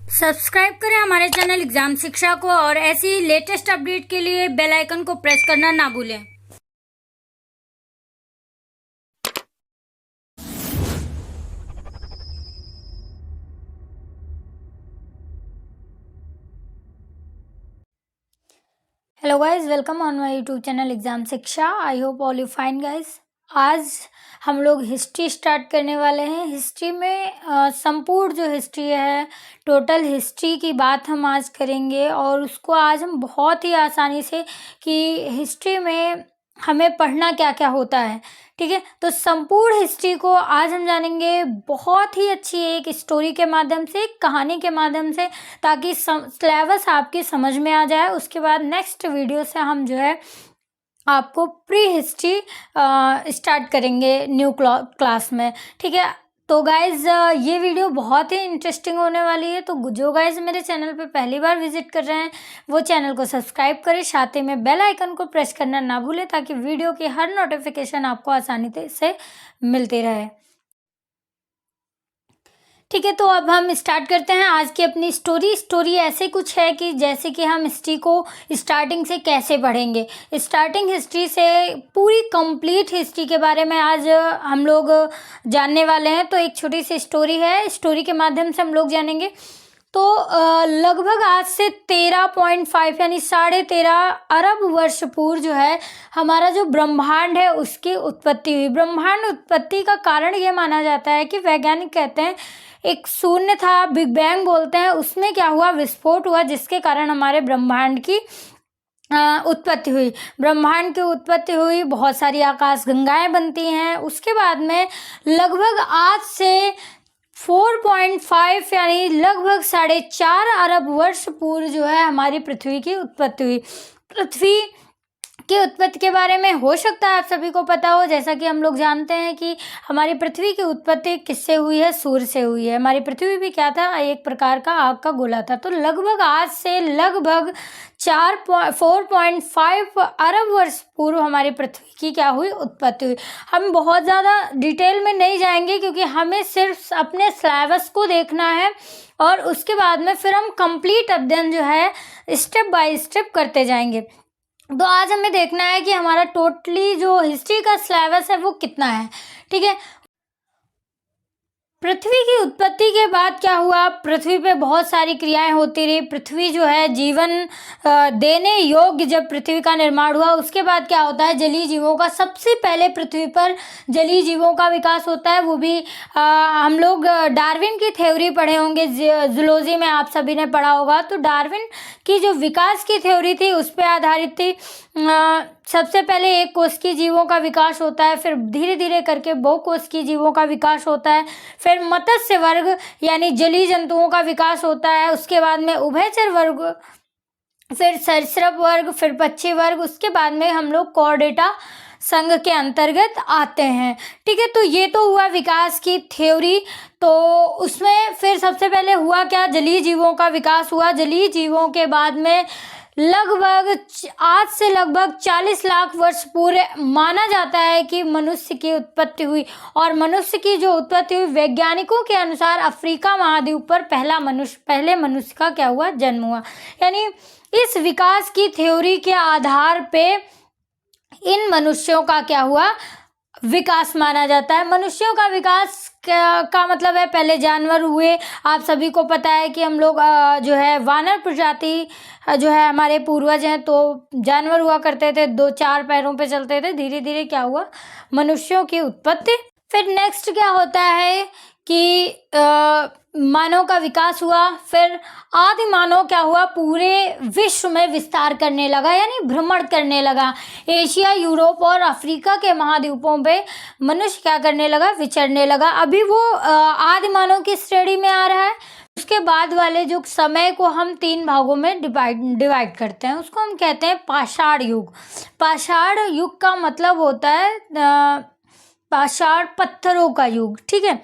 Subscribe करें हमारे channel exam शिक्षा को और ऐसी लेटेस्ट अपडेट के लिए बेल आइकन को प्रेस करना ना भूलें। Hello guys, welcome on my YouTube channel exam Shiksha. I hope all you fine guys. आज हम लोग हिस्ट्री स्टार्ट करने वाले हैं। हिस्ट्री में संपूर्ण जो हिस्ट्री है, टोटल हिस्ट्री की बात हम आज करेंगे और उसको आज हम बहुत ही आसानी से कि हिस्ट्री में हमें पढ़ना क्या क्या होता है, ठीक है। तो संपूर्ण हिस्ट्री को आज हम जानेंगे बहुत ही अच्छी एक स्टोरी के माध्यम से, एक कहानी के माध्यम से, ताकि सिलेबस आपकी समझ में आ जाए। उसके बाद नेक्स्ट वीडियो से हम जो है आपको प्री हिस्ट्री स्टार्ट करेंगे न्यू क्लास में, ठीक है। तो गाइज ये वीडियो बहुत ही इंटरेस्टिंग होने वाली है। तो जो गाइज मेरे चैनल पे पहली बार विजिट कर रहे हैं वो चैनल को सब्सक्राइब करें, साथ ही में बेल आइकन को प्रेस करना ना भूलें ताकि वीडियो की हर नोटिफिकेशन आपको आसानी से मिलती रहे, ठीक है। तो अब हम स्टार्ट करते हैं आज की अपनी स्टोरी ऐसे कुछ है कि जैसे कि हम हिस्ट्री को स्टार्टिंग से कैसे पढ़ेंगे, स्टार्टिंग हिस्ट्री से पूरी कंप्लीट हिस्ट्री के बारे में आज हम लोग जानने वाले हैं। तो एक छोटी सी स्टोरी है, स्टोरी के माध्यम से हम लोग जानेंगे। तो लगभग आज से 13.5 यानी 13.5 अरब वर्ष पूर्व जो है हमारा जो ब्रह्मांड है उसकी उत्पत्ति हुई। ब्रह्मांड उत्पत्ति का कारण ये माना जाता है कि वैज्ञानिक कहते हैं एक शून्य था, बिग बैंग बोलते हैं, उसमें क्या हुआ, विस्फोट हुआ, जिसके कारण हमारे ब्रह्मांड की उत्पत्ति हुई। ब्रह्मांड की उत्पत्ति हुई, बहुत सारी आकाश गंगाएं बनती हैं। उसके बाद में लगभग आज से 4.5 यानी लगभग 4.5 अरब वर्ष पूर्व जो है हमारी पृथ्वी की उत्पत्ति हुई। पृथ्वी की उत्पत्ति के बारे में हो सकता है आप सभी को पता हो, जैसा कि हम लोग जानते हैं कि हमारी पृथ्वी की उत्पत्ति किससे हुई है, सूर्य से हुई है। हमारी पृथ्वी भी क्या था, एक प्रकार का आग का गोला था। तो लगभग आज से लगभग 4.5 अरब वर्ष पूर्व हमारी पृथ्वी की क्या हुई, उत्पत्ति हुई। हम बहुत ज़्यादा डिटेल में नहीं जाएंगे क्योंकि हमें सिर्फ अपने सिलेबस को देखना है और उसके बाद में फिर हम कंप्लीट अध्ययन जो है स्टेप बाय स्टेप करते जाएंगे। तो आज हमें देखना है कि हमारा टोटली जो हिस्ट्री का सिलेबस है वो कितना है, ठीक है। पृथ्वी की उत्पत्ति के बाद क्या हुआ, पृथ्वी पे बहुत सारी क्रियाएं होती रही। पृथ्वी जो है जीवन देने योग्य जब पृथ्वी का निर्माण हुआ, उसके बाद क्या होता है, जलीय जीवों का सबसे पहले पृथ्वी पर जलीय जीवों का विकास होता है। वो भी हम लोग डार्विन की थ्योरी पढ़े होंगे, जूलॉजी में आप सभी ने पढ़ा होगा। तो डार्विन की जो विकास की थ्योरी थी उस पर आधारित थी। सबसे पहले एक कोशिकीय जीवों का विकास होता है, फिर धीरे धीरे करके बहुकोशिकीय जीवों का विकास होता है, फिर मत्स्य वर्ग यानी जलीय जंतुओं का विकास होता है, उसके बाद में उभयचर वर्ग, फिर सरीसृप वर्ग, फिर पक्षी वर्ग, उसके बाद में हम लोग कॉर्डेटा संघ के अंतर्गत आते हैं, ठीक है। तो ये तो हुआ विकास की थ्योरी। तो उसमें फिर सबसे पहले हुआ क्या, जलीय जीवों का विकास हुआ। जलीय जीवों के बाद में लगभग आज से लगभग 40 लाख वर्ष पूर्व माना जाता है कि मनुष्य की उत्पत्ति हुई। और मनुष्य की जो उत्पत्ति हुई, वैज्ञानिकों के अनुसार अफ्रीका महाद्वीप पर पहले मनुष्य का क्या हुआ, जन्म हुआ। यानी इस विकास की थ्योरी के आधार पे इन मनुष्यों का क्या हुआ, विकास माना जाता है। मनुष्यों का विकास का मतलब है पहले जानवर हुए। आप सभी को पता है कि हम लोग जो है वानर प्रजाति जो है हमारे पूर्वज हैं, तो जानवर हुआ करते थे, 2-4 पैरों पे चलते थे। धीरे धीरे क्या हुआ, मनुष्यों की उत्पत्ति। फिर नेक्स्ट क्या होता है कि मानव का विकास हुआ। फिर आदि मानव क्या हुआ, पूरे विश्व में विस्तार करने लगा, यानी भ्रमण करने लगा। एशिया, यूरोप और अफ्रीका के महाद्वीपों पे मनुष्य क्या करने लगा, विचरने लगा। अभी वो आदि मानव की श्रेणी में आ रहा है। उसके बाद वाले जो समय को हम 3 भागों में डिवाइड करते हैं, उसको हम कहते हैं पाषाण युग। पाषाण युग का मतलब होता है पाषाण पत्थरों का युग, ठीक है।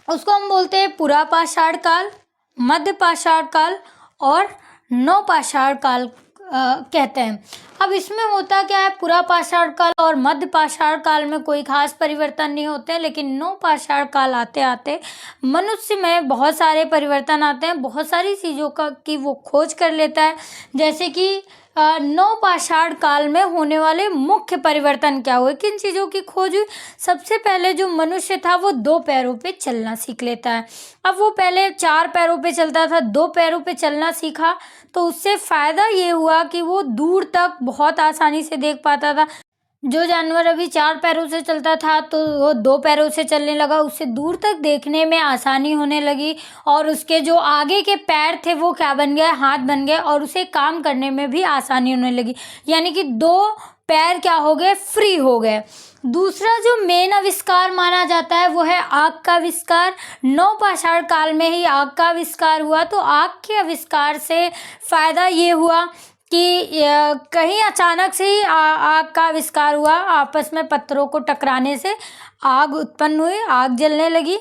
उसको हम बोलते हैं पुरा पाषाण काल, मध्य पाषाण काल और नव पाषाण काल कहते हैं। अब इसमें होता क्या है, पूरा पाषाण काल और मध्य पाषाण काल में कोई खास परिवर्तन नहीं होते हैं, लेकिन नव पाषाण काल आते आते मनुष्य में बहुत सारे परिवर्तन आते हैं, बहुत सारी चीज़ों का की वो खोज कर लेता है। जैसे कि नव पाषाण काल में होने वाले मुख्य परिवर्तन क्या हुए, किन चीज़ों की खोज हुई। सबसे पहले जो मनुष्य था वो 2 पैरों पे चलना सीख लेता है। अब वो पहले 4 पैरों पे चलता था, 2 पैरों पे चलना सीखा, तो उससे फ़ायदा ये हुआ कि वो दूर तक बहुत आसानी से देख पाता था। जो जानवर अभी 4 पैरों से चलता था तो वो 2 पैरों से चलने लगा, उससे दूर तक देखने में आसानी होने लगी, और उसके जो आगे के पैर थे वो क्या बन गए, हाथ बन गए, और उसे काम करने में भी आसानी होने लगी। यानी कि 2 पैर क्या हो गए, फ्री हो गए। दूसरा जो मेन आविष्कार माना जाता है वो है आग का आविष्कार। नव पाषाण काल में ही आग का आविष्कार हुआ। तो आग के आविष्कार से फ़ायदा ये हुआ कि कहीं अचानक से ही आग का आविष्कार हुआ, आपस में पत्थरों को टकराने से आग उत्पन्न हुई, आग जलने लगी।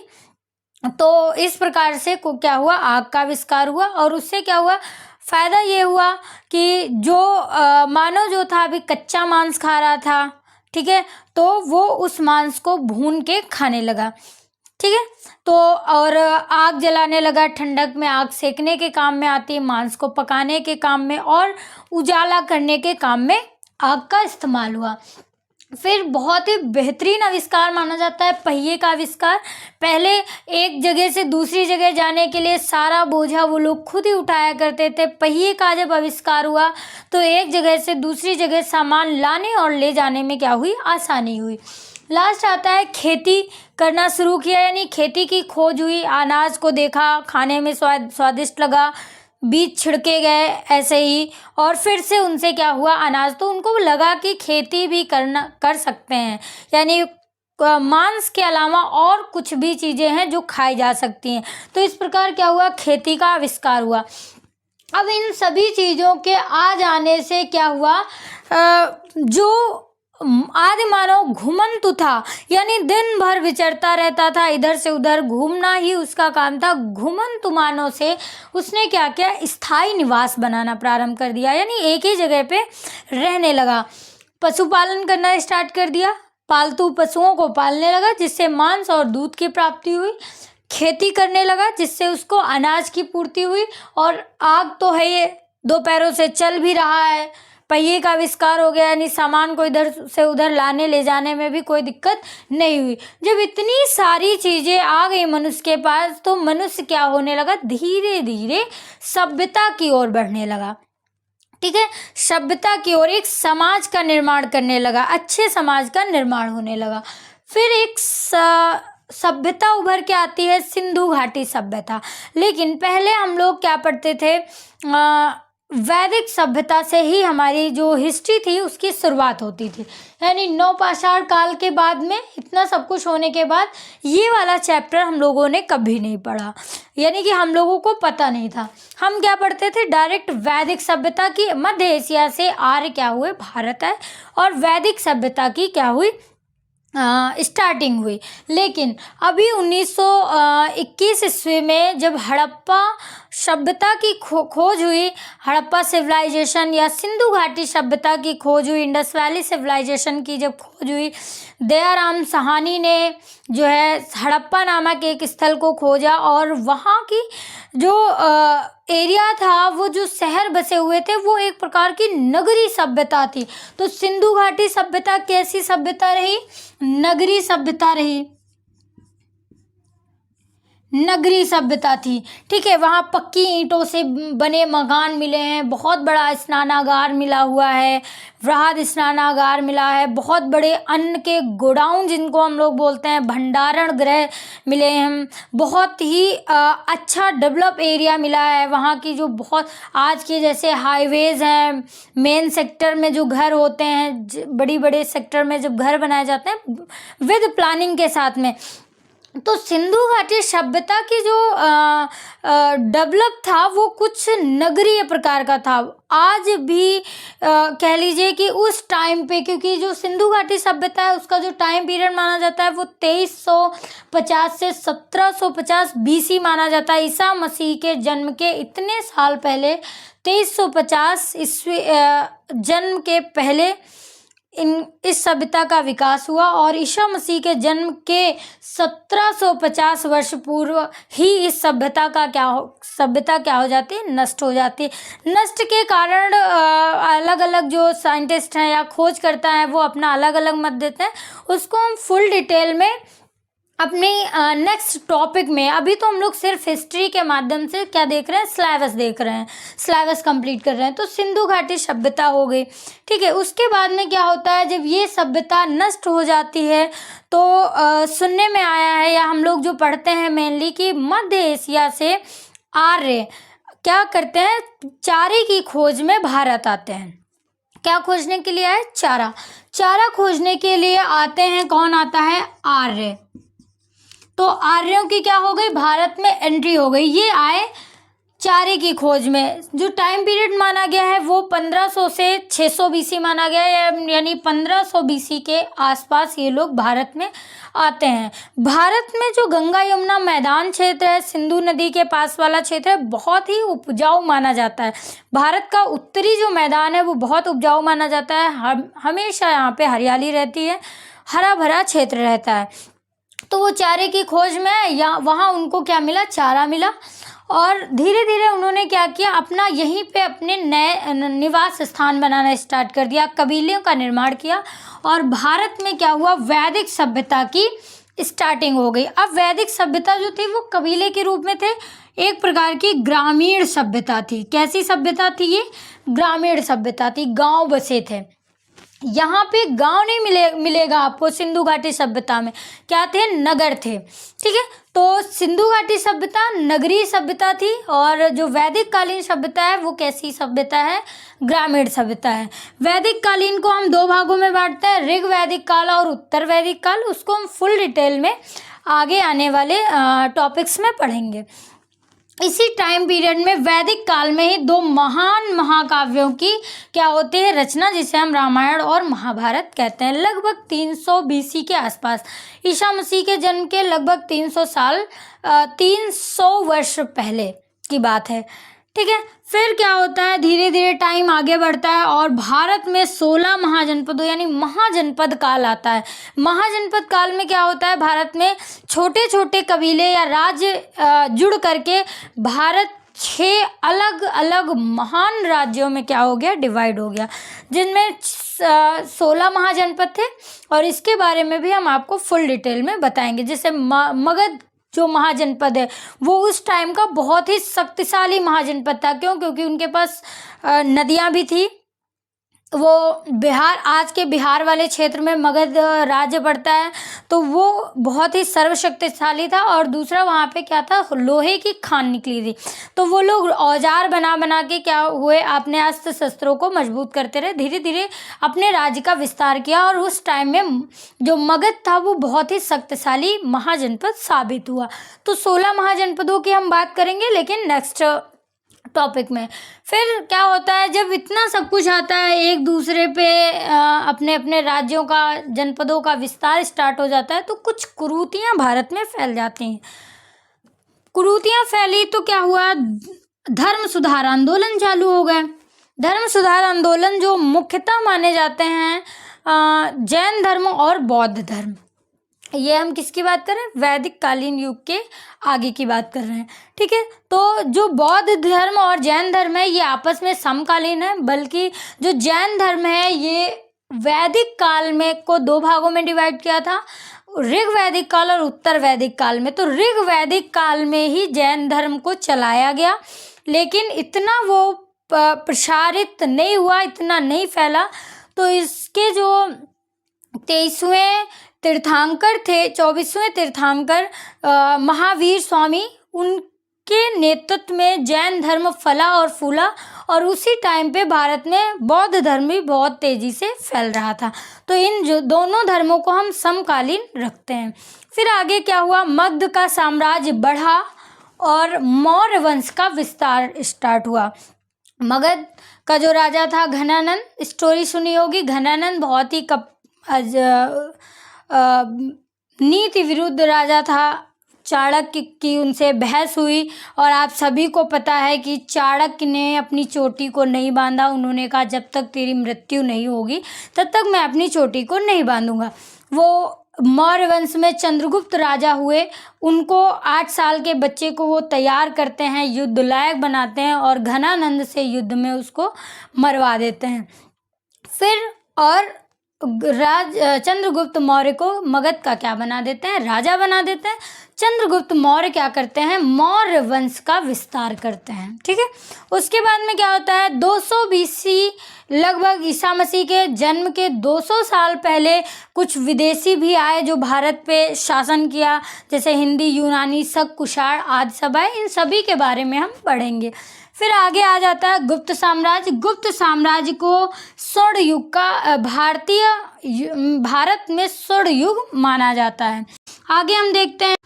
तो इस प्रकार से क्या हुआ, आग का आविष्कार हुआ, और उससे क्या हुआ, फ़ायदा ये हुआ कि जो मानव जो था अभी कच्चा मांस खा रहा था, ठीक है, तो वो उस मांस को भून के खाने लगा, ठीक है। तो और आग जलाने लगा, ठंडक में आग सेकने के काम में आती है, मांस को पकाने के काम में और उजाला करने के काम में आग का इस्तेमाल हुआ। फिर बहुत ही बेहतरीन आविष्कार माना जाता है पहिए का आविष्कार। पहले एक जगह से दूसरी जगह जाने के लिए सारा बोझा वो लोग खुद ही उठाया करते थे। पहिए का जब आविष्कार हुआ तो एक जगह से दूसरी जगह सामान लाने और ले जाने में क्या हुई, आसानी हुई। लास्ट आता है खेती करना शुरू किया, यानी खेती की खोज हुई। अनाज को देखा, खाने में स्वादिष्ट लगा, बीज छिड़के गए ऐसे ही, और फिर से उनसे क्या हुआ, अनाज, तो उनको लगा कि खेती भी कर सकते हैं, यानी मांस के अलावा और कुछ भी चीज़ें हैं जो खाई जा सकती हैं। तो इस प्रकार क्या हुआ, खेती का आविष्कार हुआ। अब इन सभी चीज़ों के आ जाने से क्या हुआ, जो आदि मानव घुमंतु था, यानी दिन भर विचरता रहता था, इधर से उधर घूमना ही उसका काम था। घुमंतु मानव से उसने क्या किया, स्थायी निवास बनाना प्रारंभ कर दिया, यानी एक ही जगह पे रहने लगा। पशुपालन करना स्टार्ट कर दिया, पालतू पशुओं को पालने लगा जिससे मांस और दूध की प्राप्ति हुई। खेती करने लगा जिससे उसको अनाज की पूर्ति हुई। और आग तो है, ये 2 पैरों से चल भी रहा है। पहिए का आविष्कार हो गया, यानी सामान को इधर से उधर लाने ले जाने में भी कोई दिक्कत नहीं हुई। जब इतनी सारी चीज़ें आ गई मनुष्य के पास, तो मनुष्य क्या होने लगा, धीरे धीरे सभ्यता की ओर बढ़ने लगा, ठीक है। सभ्यता की ओर एक समाज का निर्माण करने लगा, अच्छे समाज का निर्माण होने लगा। फिर एक सभ्यता उभर के आती है, सिंधु घाटी सभ्यता। लेकिन पहले हम लोग क्या पढ़ते थे, वैदिक सभ्यता से ही हमारी जो हिस्ट्री थी उसकी शुरुआत होती थी। यानी नव पाषाण काल के बाद में इतना सब कुछ होने के बाद ये वाला चैप्टर हम लोगों ने कभी नहीं पढ़ा, यानी कि हम लोगों को पता नहीं था। हम क्या पढ़ते थे, डायरेक्ट वैदिक सभ्यता की, मध्य एशिया से आर्य क्या हुए, भारत आए, और वैदिक सभ्यता की क्या हुई, स्टार्टिंग हुई। लेकिन अभी 1921 ईस्वी में जब हड़प्पा सभ्यता की खोज हुई, हड़प्पा सिविलाइजेशन या सिंधु घाटी सभ्यता की खोज हुई, इंडस वैली सिविलाइजेशन की जब खोज हुई, दयाराम साहनी ने जो है हड़प्पा नामक एक स्थल को खोजा, और वहाँ की जो एरिया था, वो जो शहर बसे हुए थे, वो एक प्रकार की नगरी सभ्यता थी। तो सिंधु घाटी सभ्यता कैसी सभ्यता रही, नगरी सभ्यता रही, नगरी सभ्यता थी, ठीक है। वहाँ पक्की ईंटों से बने मकान मिले हैं, बहुत बड़ा स्नानागार मिला हुआ है, वृहद स्नानागार मिला है, बहुत बड़े अन्न के गोडाउन जिनको हम लोग बोलते हैं, भंडारण गृह मिले हैं, बहुत ही अच्छा डेवलप एरिया मिला है। वहाँ की जो बहुत आज के जैसे हाईवेज़ हैं, मेन सेक्टर में जो घर होते हैं, बड़ी बड़े सेक्टर में जब घर बनाए जाते हैं विद प्लानिंग के साथ में, तो सिंधु घाटी सभ्यता की जो डेवलप था वो कुछ नगरीय प्रकार का था। आज भी कह लीजिए कि उस टाइम पे, क्योंकि जो सिंधु घाटी सभ्यता है उसका जो टाइम पीरियड माना जाता है वो 2350 से 1750 BC माना जाता है। ईसा मसीह के जन्म के इतने साल पहले 2350 ईस्वी जन्म के पहले इस सभ्यता का विकास हुआ और ईसा मसीह के जन्म के 1750 वर्ष पूर्व ही इस सभ्यता क्या हो जाती है, नष्ट हो जाती है। नष्ट के कारण अलग अलग जो साइंटिस्ट हैं या खोजकर्ता हैं वो अपना अलग अलग मत देते हैं। उसको हम फुल डिटेल में अपने नेक्स्ट टॉपिक में, अभी तो हम लोग सिर्फ हिस्ट्री के माध्यम से क्या देख रहे हैं, सिलेबस देख रहे हैं, सिलेबस कंप्लीट कर रहे हैं। तो सिंधु घाटी सभ्यता हो गई, ठीक है। उसके बाद में क्या होता है, जब ये सभ्यता नष्ट हो जाती है तो सुनने में आया है या हम लोग जो पढ़ते हैं मेनली कि मध्य एशिया से आर्य क्या करते हैं, चारे की खोज में भारत आते हैं। क्या खोजने के लिए आए, चारा खोजने के लिए आते हैं। कौन आता है, आर्य। तो आर्यों की क्या हो गई, भारत में एंट्री हो गई। ये आए चारे की खोज में। जो टाइम पीरियड माना गया है वो 1500 से 600 बीसी माना गया है, यानी 1500 बीसी के आसपास ये लोग भारत में आते हैं। भारत में जो गंगा यमुना मैदान क्षेत्र है, सिंधु नदी के पास वाला क्षेत्र है, बहुत ही उपजाऊ माना जाता है। भारत का उत्तरी जो मैदान है वो बहुत उपजाऊ माना जाता है। हमेशा यहाँ पे हरियाली रहती है, हरा भरा क्षेत्र रहता है। तो वो चारे की खोज में या वहाँ उनको क्या मिला, चारा मिला। और धीरे धीरे उन्होंने क्या किया, अपना यहीं पे अपने नए निवास स्थान बनाना स्टार्ट कर दिया, कबीलों का निर्माण किया। और भारत में क्या हुआ, वैदिक सभ्यता की स्टार्टिंग हो गई। अब वैदिक सभ्यता जो थी वो कबीले के रूप में थे, एक प्रकार की ग्रामीण सभ्यता थी। कैसी सभ्यता थी ये, ग्रामीण सभ्यता थी, गांव बसे थे। यहाँ पे गांव नहीं मिलेगा आपको। सिंधु घाटी सभ्यता में क्या थे, नगर थे, ठीक है। तो सिंधु घाटी सभ्यता नगरीय सभ्यता थी और जो वैदिक कालीन सभ्यता है वो कैसी सभ्यता है, ग्रामीण सभ्यता है। वैदिक कालीन को हम दो भागों में बांटते हैं, ऋग वैदिक काल और उत्तर वैदिक काल। उसको हम फुल डिटेल में आगे आने वाले टॉपिक्स में पढ़ेंगे। इसी टाइम पीरियड में वैदिक काल में ही दो महान महाकाव्यों की क्या होती है, रचना, जिसे हम रामायण और महाभारत कहते हैं। लगभग 300 बीसी के आसपास, ईसा मसीह के जन्म के लगभग 300 वर्ष पहले की बात है, ठीक है। फिर क्या होता है, धीरे धीरे टाइम आगे बढ़ता है और भारत में 16 महाजनपदों यानी महाजनपद काल आता है। महाजनपद काल में क्या होता है, भारत में छोटे छोटे कबीले या राज्य जुड़ करके भारत 6 अलग अलग महान राज्यों में क्या हो गया, डिवाइड हो गया, जिनमें 16 महाजनपद थे। और इसके बारे में भी हम आपको फुल डिटेल में बताएंगे। जैसे मगध जो महाजनपद है वो उस टाइम का बहुत ही शक्तिशाली महाजनपद था। क्यों, क्योंकि उनके पास नदियां भी थी। वो बिहार, आज के बिहार वाले क्षेत्र में मगध राज्य पड़ता है, तो वो बहुत ही सर्वशक्तिशाली था। और दूसरा वहाँ पे क्या था, लोहे की खान निकली थी। तो वो लोग औजार बना बना के क्या हुए, अपने अस्त्र शस्त्रों को मजबूत करते रहे, धीरे धीरे अपने राज्य का विस्तार किया। और उस टाइम में जो मगध था वो बहुत ही शक्तिशाली महाजनपद साबित हुआ। तो 16 महाजनपदों की हम बात करेंगे, लेकिन नेक्स्ट टॉपिक में। फिर क्या होता है, जब इतना सब कुछ आता है, एक दूसरे पे अपने अपने राज्यों का, जनपदों का विस्तार स्टार्ट हो जाता है, तो कुछ कुरीतियां भारत में फैल जाती हैं। कुरीतियां फैली तो क्या हुआ, धर्म सुधार आंदोलन चालू हो गए। धर्म सुधार आंदोलन जो मुख्यतः माने जाते हैं जैन धर्म और बौद्ध धर्म। ये हम किसकी बात कर रहे हैं, वैदिक कालीन युग के आगे की बात कर रहे हैं, ठीक है। तो जो बौद्ध धर्म और जैन धर्म है ये आपस में समकालीन है, बल्कि जो जैन धर्म है ये वैदिक काल में को 2 भागों में डिवाइड किया था, ऋग वैदिक काल और उत्तर वैदिक काल में। तो ऋग वैदिक काल में ही जैन धर्म को चलाया गया, लेकिन इतना वो प्रसारित नहीं हुआ, इतना नहीं फैला। तो इसके जो 23वें तीर्थंकर थे, 24वें तीर्थंकर महावीर स्वामी, उनके नेतृत्व में जैन धर्म फला और फूला। और उसी टाइम पे भारत में बौद्ध धर्म भी बहुत तेजी से फैल रहा था। तो इन जो दोनों धर्मों को हम समकालीन रखते हैं। फिर आगे क्या हुआ, मगध का साम्राज्य बढ़ा और मौर्य वंश का विस्तार स्टार्ट हुआ। मगध का जो राजा था घनानंद, स्टोरी सुनी होगी। घनानंद बहुत ही नीति विरुद्ध राजा था, चाणक्य की उनसे बहस हुई और आप सभी को पता है कि चाणक्य ने अपनी चोटी को नहीं बांधा। उन्होंने कहा जब तक तेरी मृत्यु नहीं होगी तब तक मैं अपनी चोटी को नहीं बांधूंगा। वो मौर्य वंश में चंद्रगुप्त राजा हुए, उनको 8 साल के बच्चे को वो तैयार करते हैं, युद्ध लायक बनाते हैं और घनानंद से युद्ध में उसको मरवा देते हैं। फिर और चंद्रगुप्त मौर्य को मगध का क्या बना देते हैं, राजा बना देते हैं। चंद्रगुप्त मौर्य क्या करते हैं, मौर्य वंश का विस्तार करते हैं। ठीक है, उसके बाद में क्या होता है, 200 BC लगभग ईसा मसीह के जन्म के 200 साल पहले कुछ विदेशी भी आए जो भारत पे शासन किया, जैसे हिंदी, यूनानी, शक, कुषाण आदि सब आए। इन सभी के बारे में हम पढ़ेंगे। फिर आगे आ जाता है गुप्त साम्राज्य। गुप्त साम्राज्य को स्वर्ण युग का भारत में स्वर्ण युग माना जाता है। आगे हम देखते हैं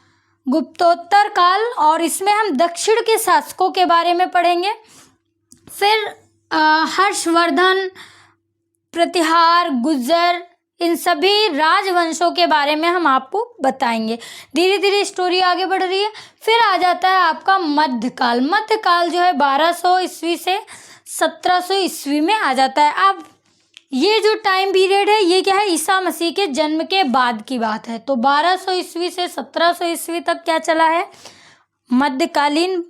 गुप्तोत्तर काल, और इसमें हम दक्षिण के शासकों के बारे में पढ़ेंगे। फिर हर्षवर्धन, प्रतिहार, गुर्जर, इन सभी राजवंशों के बारे में हम आपको बताएंगे। धीरे धीरे स्टोरी आगे बढ़ रही है। फिर आ जाता है आपका मध्यकाल। मध्यकाल जो है 1200 ईस्वी से 1700 ईस्वी में आ जाता है। अब ये जो टाइम पीरियड है ये क्या है, ईसा मसीह के जन्म के बाद की बात है। तो 1200 ईस्वी से 1700 ईस्वी तक क्या चला है, मध्यकालीन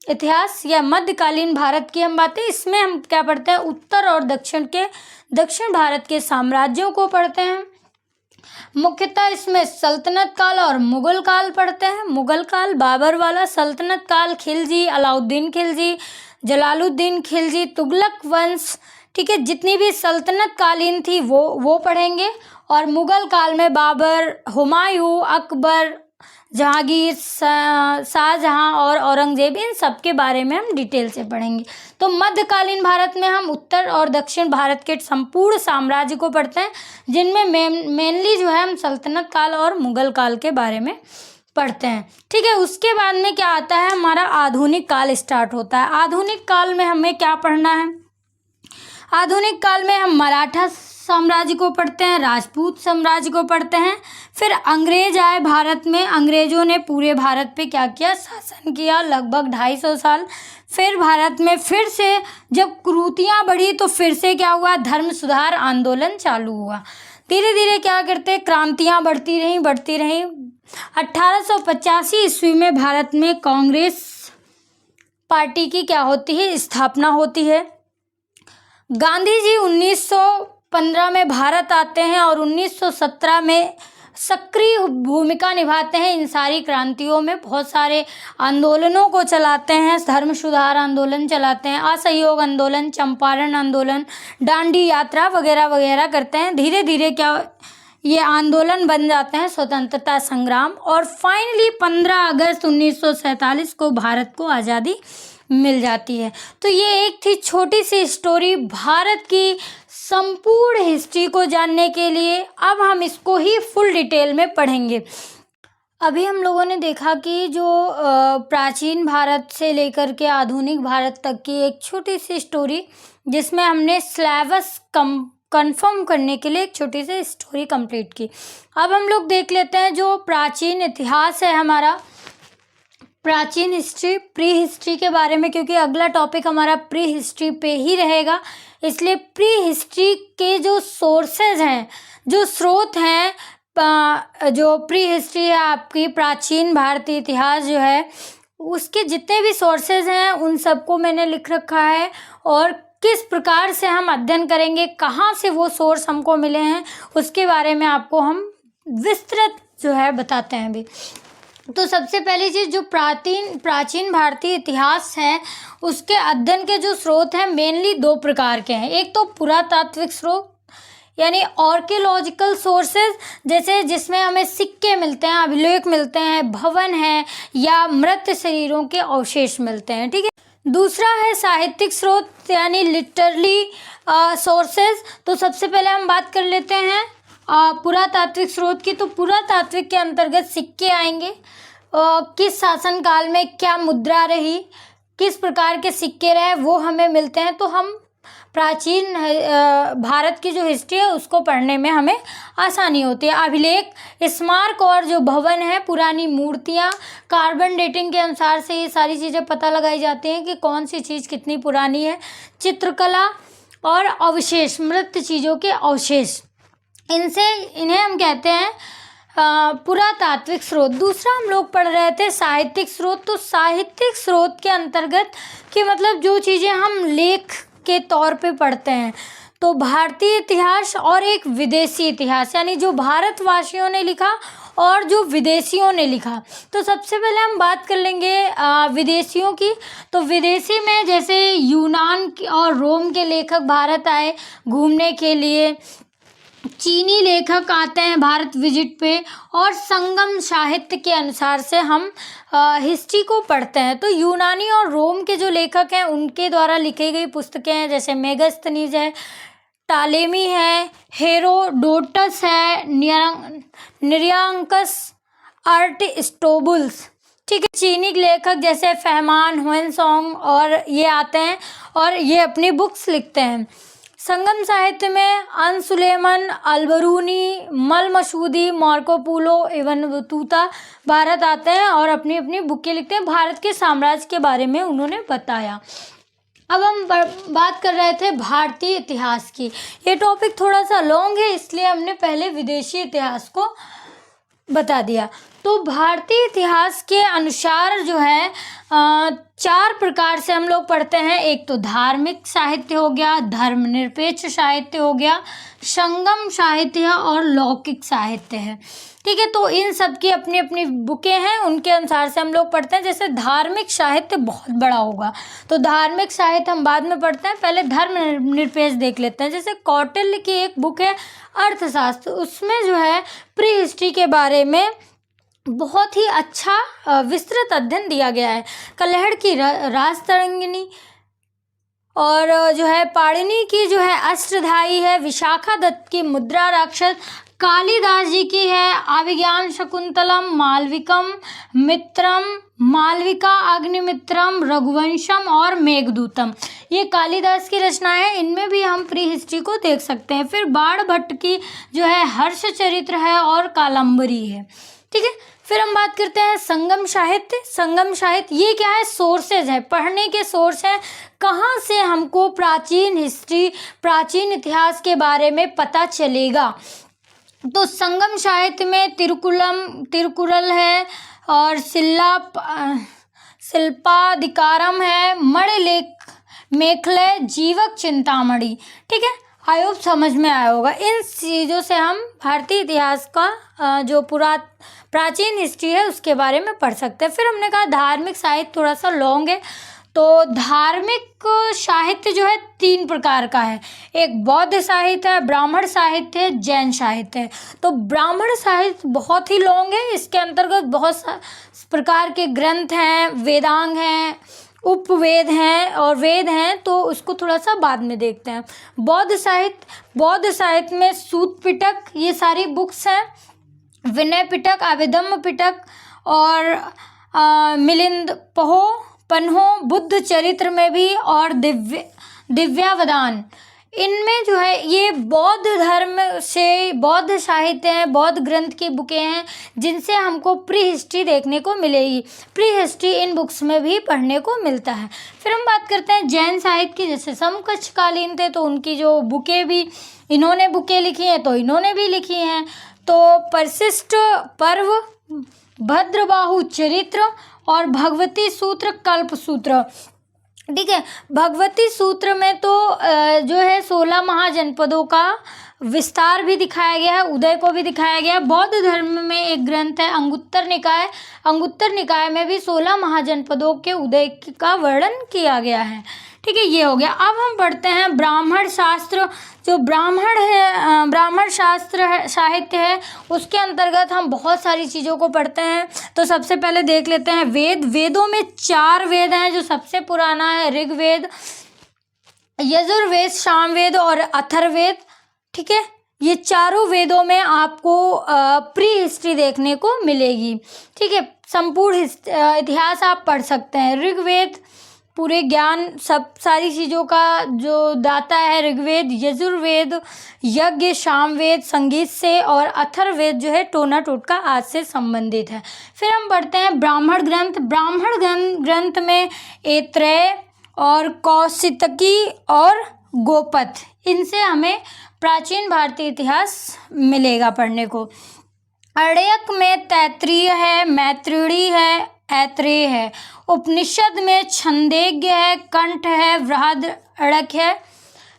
इतिहास या मध्यकालीन भारत की हम बातें। इसमें हम क्या पढ़ते हैं, उत्तर और दक्षिण भारत के साम्राज्यों को पढ़ते हैं। मुख्यतः इसमें सल्तनत काल और मुगल काल पढ़ते हैं। मुगल काल बाबर वाला, सल्तनत काल खिलजी, अलाउद्दीन खिलजी, जलालुद्दीन खिलजी, तुगलक वंश, ठीक है, जितनी भी सल्तनत कालीन थी वो पढ़ेंगे। और मुगल काल में बाबर, हुमायूं, अकबर, जहांगीर, शाहजहां और औरंगजेब, इन सब के बारे में हम डिटेल से पढ़ेंगे। तो मध्यकालीन भारत में हम उत्तर और दक्षिण भारत के संपूर्ण साम्राज्य को पढ़ते हैं, जिनमें मेनली जो है हम सल्तनत काल और मुगल काल के बारे में पढ़ते हैं। ठीक है, उसके बाद में क्या आता है, हमारा आधुनिक काल स्टार्ट होता है। आधुनिक काल में हमें क्या पढ़ना है, आधुनिक काल में हम मराठा साम्राज्य को पढ़ते हैं, राजपूत साम्राज्य को पढ़ते हैं। फिर अंग्रेज आए भारत में, अंग्रेजों ने पूरे भारत पे क्या किया, शासन किया लगभग 250 साल। फिर भारत में फिर से जब कुरीतियाँ बढ़ी तो फिर से क्या हुआ, धर्म सुधार आंदोलन चालू हुआ। धीरे धीरे क्या करते, क्रांतियाँ बढ़ती रहीं। 1885 ईस्वी में भारत में कांग्रेस पार्टी की क्या होती है, स्थापना होती है। गांधी जी 1915 में भारत आते हैं और 1917 में सक्रिय भूमिका निभाते हैं। इन सारी क्रांतियों में बहुत सारे आंदोलनों को चलाते हैं, धर्म सुधार आंदोलन चलाते हैं, असहयोग आंदोलन, चंपारण आंदोलन, दांडी यात्रा वगैरह वगैरह करते हैं। धीरे धीरे क्या ये आंदोलन बन जाते हैं स्वतंत्रता संग्राम, और फाइनली 15 अगस्त 1947 को भारत को आज़ादी मिल जाती है। तो ये एक थी छोटी सी स्टोरी भारत की संपूर्ण हिस्ट्री को जानने के लिए। अब हम इसको ही फुल डिटेल में पढ़ेंगे। अभी हम लोगों ने देखा कि जो प्राचीन भारत से लेकर के आधुनिक भारत तक की एक छोटी सी स्टोरी, जिसमें हमने सिलेबस कंफर्म करने के लिए एक छोटी सी स्टोरी कंप्लीट की। अब हम लोग देख लेते हैं जो प्राचीन इतिहास है हमारा, प्राचीन हिस्ट्री, प्री हिस्ट्री के बारे में, क्योंकि अगला टॉपिक हमारा प्री हिस्ट्री पे ही रहेगा। इसलिए प्री हिस्ट्री के जो सोर्सेज हैं, जो स्रोत हैं, जो प्री हिस्ट्री है आपकी प्राचीन भारतीय इतिहास जो है, उसके जितने भी सोर्सेज हैं उन सबको मैंने लिख रखा है। और किस प्रकार से हम अध्ययन करेंगे, कहाँ से वो सोर्स हमको मिले हैं, उसके बारे में आपको हम विस्तृत जो है बताते हैं अभी। तो सबसे पहली चीज़, जो प्राचीन भारतीय इतिहास है उसके अध्ययन के जो स्रोत हैं मेनली 2 प्रकार के हैं। एक तो पुरातात्विक स्रोत यानी आर्कियोलॉजिकल सोर्सेज, जैसे जिसमें हमें सिक्के मिलते हैं, अभिलेख मिलते हैं, भवन है या मृत शरीरों के अवशेष मिलते हैं। ठीक है, दूसरा है साहित्यिक स्रोत यानी लिटरली सोर्सेज। तो सबसे पहले हम बात कर लेते हैं पुरातात्विक स्रोत की। तो पुरातात्विक के अंतर्गत सिक्के आएंगे, किस शासन काल में क्या मुद्रा रही, किस प्रकार के सिक्के रहे वो हमें मिलते हैं। तो हम प्राचीन भारत की जो हिस्ट्री है उसको पढ़ने में हमें आसानी होती है। अभिलेख, स्मारक और जो भवन है, पुरानी मूर्तियाँ, कार्बन डेटिंग के अनुसार से ये सारी चीज़ें पता लगाई जाती हैं कि कौन सी चीज़ कितनी पुरानी है। चित्रकला और अवशेष, मृत चीज़ों के अवशेष, इन्हें हम कहते हैं पुरातात्विक स्रोत। दूसरा हम लोग पढ़ रहे थे साहित्यिक स्रोत। तो साहित्यिक स्रोत के अंतर्गत कि मतलब जो चीज़ें हम लेख के तौर पे पढ़ते हैं, तो भारतीय इतिहास और एक विदेशी इतिहास, यानी जो भारतवासियों ने लिखा और जो विदेशियों ने लिखा। तो सबसे पहले हम बात कर लेंगे विदेशियों की। तो विदेशी में जैसे यूनान और रोम के लेखक भारत आए घूमने के लिए, चीनी लेखक आते हैं भारत विजिट पे, और संगम साहित्य के अनुसार से हम हिस्ट्री को पढ़ते हैं। तो यूनानी और रोम के जो लेखक हैं उनके द्वारा लिखी गई पुस्तकें हैं, जैसे मेगास्थनीज है, टालेमी है, हेरोडोटस है, निरंकस, अरिस्टोबुल्स, ठीक है। चीनी लेखक जैसे फहमान, हुएनसोंग और ये आते हैं और ये अपनी बुक्स लिखते हैं। संगम साहित्य में अन सुलेमान, अलबरूनी, मल Masudi, Marco Polo, Ibn Battuta Bharat आते हैं और अपनी अपनी बुकें लिखते हैं। भारत के साम्राज्य के बारे में उन्होंने बताया। अब हम बात कर रहे थे भारतीय इतिहास की। ये टॉपिक थोड़ा सा लॉन्ग है, इसलिए हमने पहले विदेशी इतिहास को बता दिया। तो भारतीय इतिहास के अनुसार जो है 4 प्रकार से हम लोग पढ़ते हैं। एक तो धार्मिक साहित्य हो गया, धर्मनिरपेक्ष साहित्य हो गया, संगम साहित्य और लौकिक साहित्य है, ठीक है। तो इन सब की अपनी अपनी बुकें हैं, उनके अनुसार से हम लोग पढ़ते हैं। जैसे धार्मिक साहित्य बहुत बड़ा होगा, तो धार्मिक साहित्य हम बाद में पढ़ते हैं, पहले धर्मनिरपेक्ष देख लेते हैं। जैसे कौटिल्य की एक बुक है अर्थशास्त्र, उसमें जो है प्री हिस्ट्री के बारे में बहुत ही अच्छा विस्तृत अध्ययन दिया गया है। कल्हड़ की राजतरंगिणी और जो है पाणिनि की जो है अष्टधाई है, विशाखा दत्त की मुद्रा राक्षस, कालिदास जी की है अभिज्ञान शकुंतलम, मालविकम मित्रम, मालविका अग्निमित्रम, रघुवंशम और मेघदूतम, ये कालिदास की रचनाएं हैं। इनमें भी हम प्री हिस्ट्री को देख सकते हैं। फिर बाण भट्ट की जो है हर्ष चरित्र है और कालंबरी है, ठीक है। फिर हम बात करते हैं संगम साहित्य। संगम साहित्य ये क्या है? सोर्सेज है, पढ़ने के सोर्स हैं, कहाँ से हमको प्राचीन हिस्ट्री, प्राचीन इतिहास के बारे में पता चलेगा। तो संगम साहित्य में तिरुकुरल है और शिल्पाधिकारम है, मणिलेख मेखले, जीवक चिंतामणि, ठीक है। आई होप समझ में आया होगा। इन चीज़ों से हम भारतीय इतिहास का जो प्राचीन हिस्ट्री है उसके बारे में पढ़ सकते हैं। फिर हमने कहा धार्मिक साहित्य थोड़ा सा लॉन्ग है। तो धार्मिक साहित्य जो है 3 प्रकार का है। एक बौद्ध साहित्य है, ब्राह्मण साहित्य है, जैन साहित्य है। तो ब्राह्मण साहित्य बहुत ही लॉन्ग है, इसके अंतर्गत बहुत प्रकार के ग्रंथ हैं, वेदांग हैं, उपवेद हैं और वेद हैं, तो उसको थोड़ा सा बाद में देखते हैं। बौद्ध साहित्य में सूत पिटक, ये सारी बुक्स हैं, विनय पिटक, अभिधम्म पिटक और मिलिंद पन्हो, बुद्ध चरित्र में भी, और दिव्यावदान, इनमें जो है ये बौद्ध धर्म से बौद्ध साहित्य हैं, बौद्ध ग्रंथ की बुकें हैं, जिनसे हमको प्री हिस्ट्री देखने को मिलेगी। प्री हिस्ट्री इन बुक्स में भी पढ़ने को मिलता है। फिर हम बात करते हैं जैन साहित्य की। जैसे समकक्षकालीन थे तो उनकी जो बुकें भी, इन्होंने बुकें लिखी हैं तो इन्होंने भी लिखी हैं। तो परिशिष्ट पर्व, भद्रबाहु चरित्र और भगवती सूत्र, कल्प सूत्र, ठीक है। भगवती सूत्र में तो जो है 16 महाजनपदों का विस्तार भी दिखाया गया है, उदय को भी दिखाया गया है। बौद्ध धर्म में एक ग्रंथ है अंगुत्तर निकाय, अंगुत्तर निकाय में भी 16 महाजनपदों के उदय का वर्णन किया गया है, ठीक है। ये हो गया। अब हम पढ़ते हैं ब्राह्मण शास्त्र। जो ब्राह्मण है, ब्राह्मण शास्त्र साहित्य है, उसके अंतर्गत हम बहुत सारी चीज़ों को पढ़ते हैं। तो सबसे पहले देख लेते हैं वेद। वेदों में 4 वेद हैं। जो सबसे पुराना है ऋग्वेद, यजुर्वेद, सामवेद और अथर्ववेद, ठीक है। ये चारों वेदों में आपको प्री हिस्ट्री देखने को मिलेगी, ठीक है। संपूर्ण इतिहास आप पढ़ सकते हैं। ऋग्वेद पूरे ज्ञान सब सारी चीज़ों का जो दाता है ऋग्वेद, यजुर्वेद, यज्ञ, सामवेद संगीत से, और अथर्ववेद जो है टोना टोटका आज से संबंधित है। फिर हम पढ़ते हैं ब्राह्मण ग्रंथ। ब्राह्मण ग्रंथ में ऐत्रेय और कौशितकी और गोपथ, इनसे हमें प्राचीन भारतीय इतिहास मिलेगा पढ़ने को। अर्ण्यक में तैत्तिरीय है, मैत्रेयी है, ऐत्रेय है। उपनिषद में छंदोग्य है, कंठ है, बृहदारण्यक है,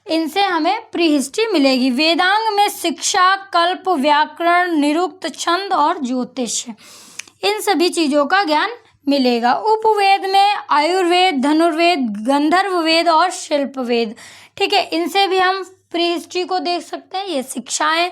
इनसे हमें प्री हिस्ट्री मिलेगी। वेदांग में शिक्षा, कल्प, व्याकरण, निरुक्त, छंद और ज्योतिष, इन सभी चीज़ों का ज्ञान मिलेगा। उपवेद में आयुर्वेद, धनुर्वेद, गंधर्व वेद और शिल्प वेद, ठीक है, इनसे भी हम प्री हिस्ट्री को देख सकते हैं, ये शिक्षाएं।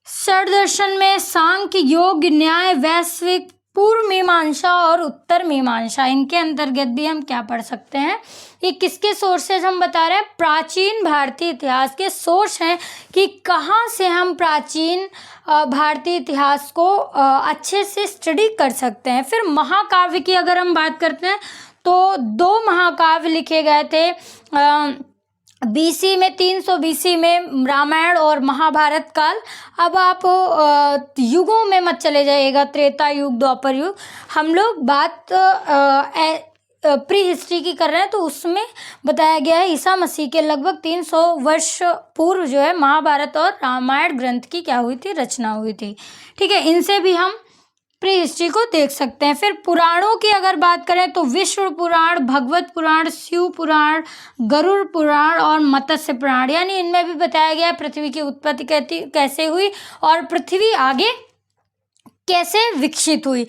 षड्दर्शन में सांख्य, योग, न्याय, वैश्विक, पूर्व मीमांसा और उत्तर मीमांसा, इनके अंतर्गत भी हम क्या पढ़ सकते हैं। ये किसके सोर्सेज हम बता रहे हैं, प्राचीन भारतीय इतिहास के सोर्स हैं कि कहाँ से हम प्राचीन भारतीय इतिहास को अच्छे से स्टडी कर सकते हैं। फिर महाकाव्य की अगर हम बात करते हैं तो 2 महाकाव्य लिखे गए थे बीसी में, 300 बीसी में रामायण और महाभारत काल। अब आप युगों में मत चले जाइएगा, त्रेता युग, द्वापर युग, हम लोग बात प्री हिस्ट्री की कर रहे हैं, तो उसमें बताया गया है ईसा मसीह के लगभग 300 वर्ष पूर्व जो है महाभारत और रामायण ग्रंथ की क्या हुई थी, रचना हुई थी, ठीक है, इनसे भी हम प्री हिस्ट्री को देख सकते हैं। फिर पुराणों की अगर बात करें तो विष्णु पुराण, भगवत पुराण, शिव पुराण, गरुड़ पुराण और मत्स्य पुराण, यानी इनमें भी बताया गया है पृथ्वी की उत्पत्ति कैसे हुई और पृथ्वी आगे कैसे विकसित हुई।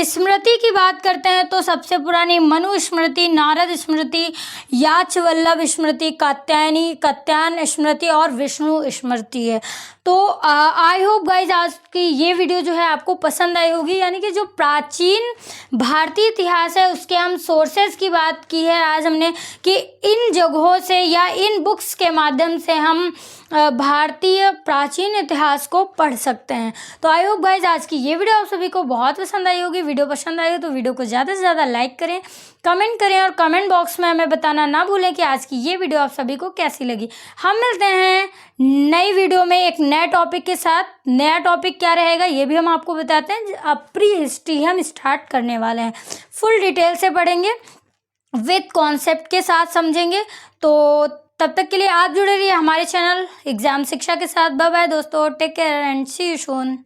स्मृति की बात करते हैं तो सबसे पुरानी मनु स्मृति, नारद स्मृति, याक्षवल्लभ स्मृति, कात्यायन स्मृति और विष्णु स्मृति है। तो आई होप गाइज आज की ये वीडियो जो है आपको पसंद आई होगी, यानी कि जो प्राचीन भारतीय इतिहास है उसके हम सोर्सेज की बात की है आज हमने, कि इन जगहों से या इन बुक्स के माध्यम से हम भारतीय प्राचीन इतिहास को पढ़ सकते हैं। तो आई होप गाइज आज की ये वीडियो आप सभी को बहुत पसंद आई होगी। वीडियो पसंद आई हो तो वीडियो को ज़्यादा से ज़्यादा लाइक करें, कमेंट करें और कमेंट बॉक्स में हमें बताना ना भूलें कि आज की ये वीडियो आप सभी को कैसी लगी। हम मिलते हैं नई वीडियो में एक नए टॉपिक के साथ। नया टॉपिक क्या रहेगा ये भी हम आपको बताते हैं। अब प्री हिस्ट्री हम स्टार्ट करने वाले हैं, फुल डिटेल से पढ़ेंगे, विद कॉन्सेप्ट के साथ समझेंगे। तो तब तक के लिए आप जुड़े रहिए हमारे चैनल एग्जाम शिक्षा के साथ। बाय बाय दोस्तों, take care and see you soon.